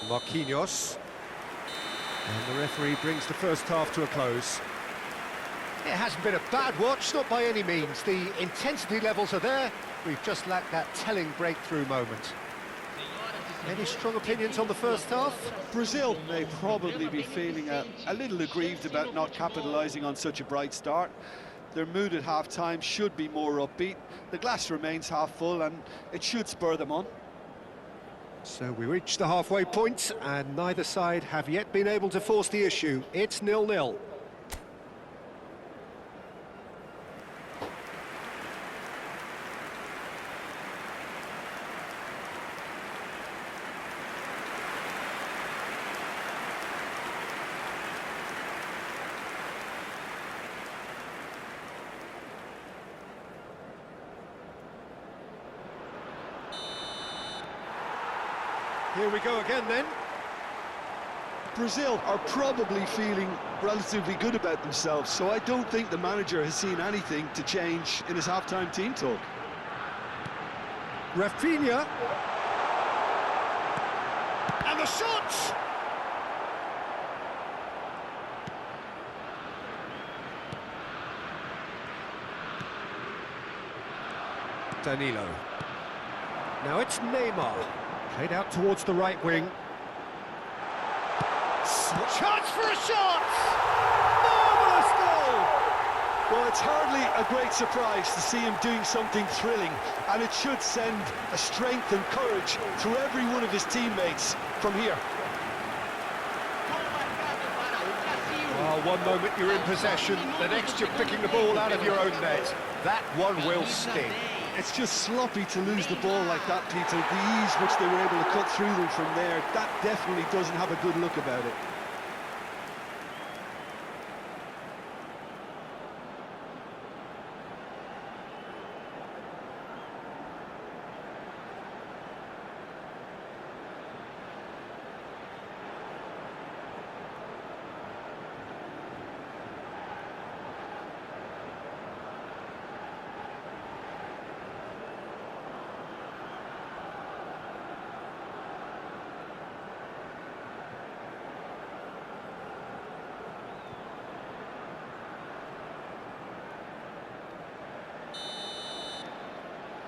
Marquinhos. And the referee brings the first half to a close. It hasn't been a bad watch, not by any means. The intensity levels are there. We've just lacked that telling breakthrough moment. Any strong opinions on the first half? Brazil may probably be feeling a little aggrieved about not capitalising on such a bright start. Their mood at half-time should be more upbeat. The glass remains half full and it should spur them on. So we reach the halfway point and neither side have yet been able to force the issue. It's 0-0. Here we go again then. Brazil are probably feeling relatively good about themselves, so I don't think the manager has seen anything to change in his half-time team talk. Rafinha. And the shot! Danilo. Now it's Neymar. Played out towards the right wing. Chance for a shot! Marvellous goal! Well, it's hardly a great surprise to see him doing something thrilling, and it should send a strength and courage through every one of his teammates from here. Well, one moment you're in possession, the next you're picking the ball out of your own net. That one will sting. It's just sloppy to lose the ball like that, Peter. The ease which they were able to cut through them from there, that definitely doesn't have a good look about it.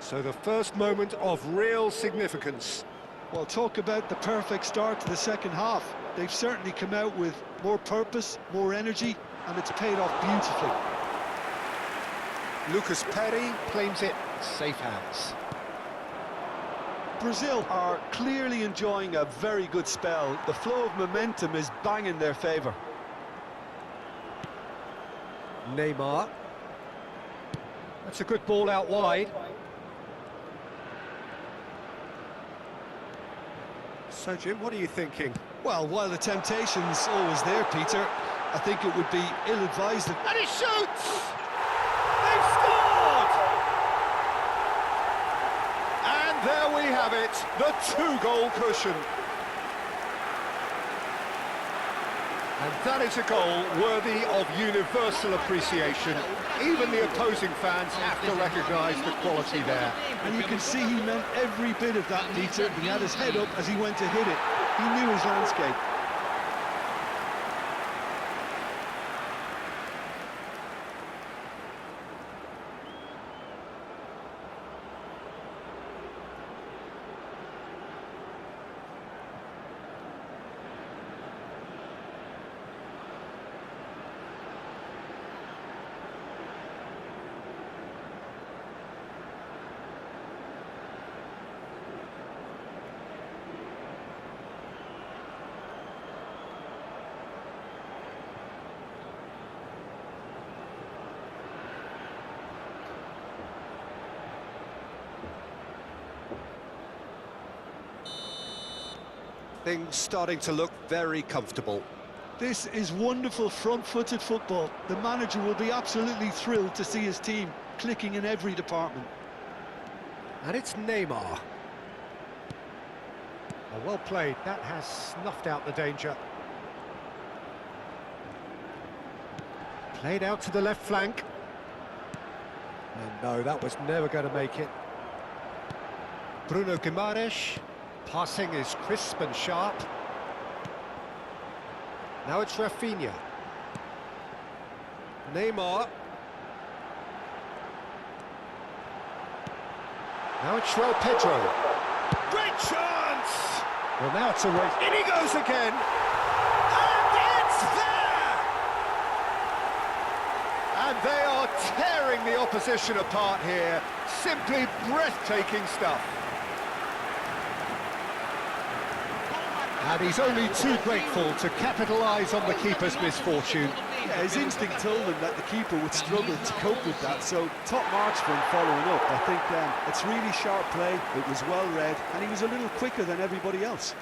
So the first moment of real significance. Well, talk about the perfect start to the second half. They've certainly come out with more purpose, more energy, and it's paid off beautifully. Lucas Perry claims it, safe hands. Brazil are clearly enjoying a very good spell. The flow of momentum is bang in their favour. Neymar. That's a good ball out wide. So, Jim, what are you thinking? Well, while the temptation's always there, Peter, I think it would be ill-advised. And he shoots! They've scored! And there we have it, the two-goal cushion. And that is a goal worthy of universal appreciation. Even the opposing fans have to recognise the quality there. And you can see he meant every bit of that, Peter. He had his head up as he went to hit it. He knew his landscape. Things starting to look very comfortable. This is wonderful front-footed football. The manager will be absolutely thrilled to see his team clicking in every department. And it's Neymar. Oh, well played. That has snuffed out the danger. Played out to the left flank. And no, that was never going to make it. Bruno Guimaraes. Passing is crisp and sharp. Now it's Rafinha. Neymar. Now it's João Pedro. Great chance! Well, now it's a race. In he goes again! And it's there! And they are tearing the opposition apart here. Simply breathtaking stuff. And he's only too grateful to capitalise on the keeper's misfortune. Yeah, his instinct told him that the keeper would struggle to cope with that, so top marks for him following up. I think it's really sharp play, it was well read, and he was a little quicker than everybody else.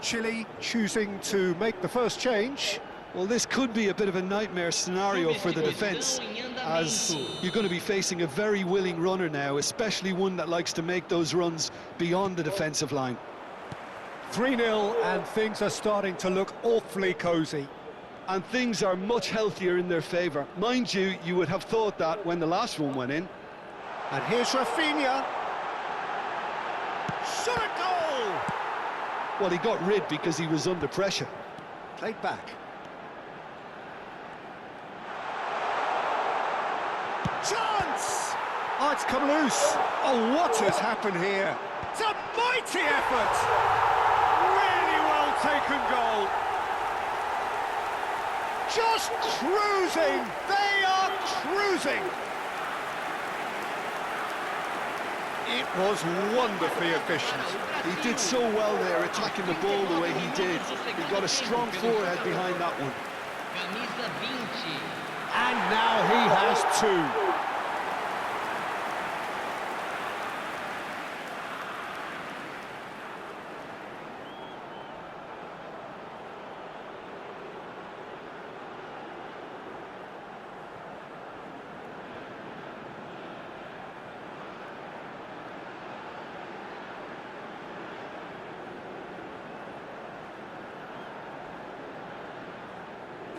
Chile choosing to make the first change. Well, this could be a bit of a nightmare scenario for the defence, as you're going to be facing a very willing runner now, especially one that likes to make those runs beyond the defensive line. 3-0 and things are starting to look awfully cosy. And things are much healthier in their favour. Mind you, you would have thought that when the last one went in. And here's Rafinha. Shot a goal! Well, he got rid because he was under pressure. Played back. Chance! Oh, it's come loose. Oh, what has happened here? It's a mighty effort! Really well taken goal. Just cruising! They are cruising! It was wonderfully efficient. He did so well there, attacking the ball the way he did. He got a strong forehead behind that one. And now he has two.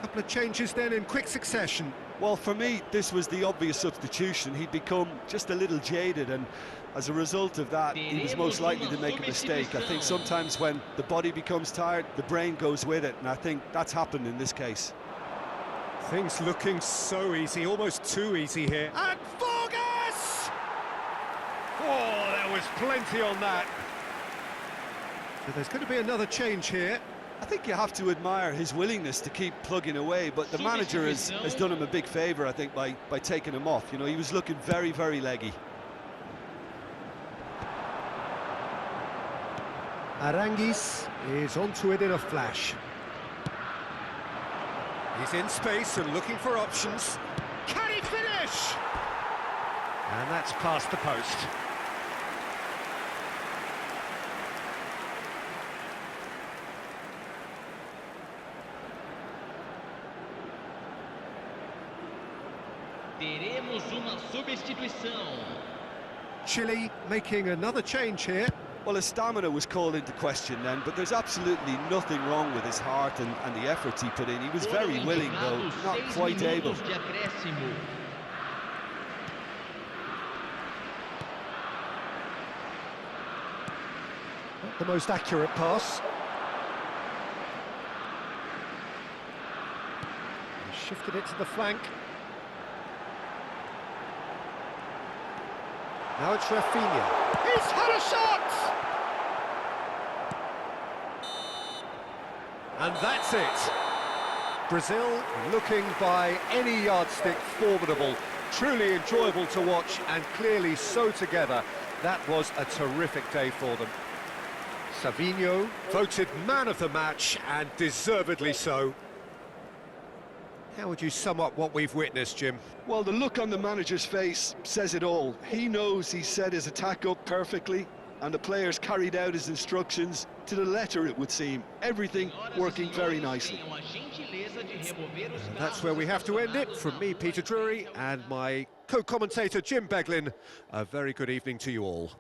Couple of changes then in quick succession. Well, for me, this was the obvious substitution. He'd become just a little jaded, and as a result of that, he was most likely to make a mistake. I think sometimes when the body becomes tired, the brain goes with it, and I think that's happened in this case. Things looking so easy, almost too easy here. And Vargas! Oh, there was plenty on that. So there's going to be another change here. I think you have to admire his willingness to keep plugging away, but the manager has done him a big favour, I think, by taking him off. You know, he was looking very, very leggy. Aranguis is onto it in a flash. He's in space and looking for options. Can he finish? And that's past the post. Teremos uma substituição. Chile making another change here. Well, his stamina was called into question then, but there's absolutely nothing wrong with his heart and the efforts he put in. He was very willing, though, not quite able. Not the most accurate pass. He shifted it to the flank. Now it's Rafinha. He's had a shot! And that's it. Brazil looking by any yardstick formidable. Truly enjoyable to watch and clearly so together. That was a terrific day for them. Savinho voted man of the match and deservedly so. How would you sum up what we've witnessed, Jim? Well, the look on the manager's face says it all. He knows he set his attack up perfectly, and the players carried out his instructions to the letter, it would seem. Everything working very nicely. And that's where we have to end it. From me, Peter Drury, and my co-commentator Jim Beglin. A very good evening to you all.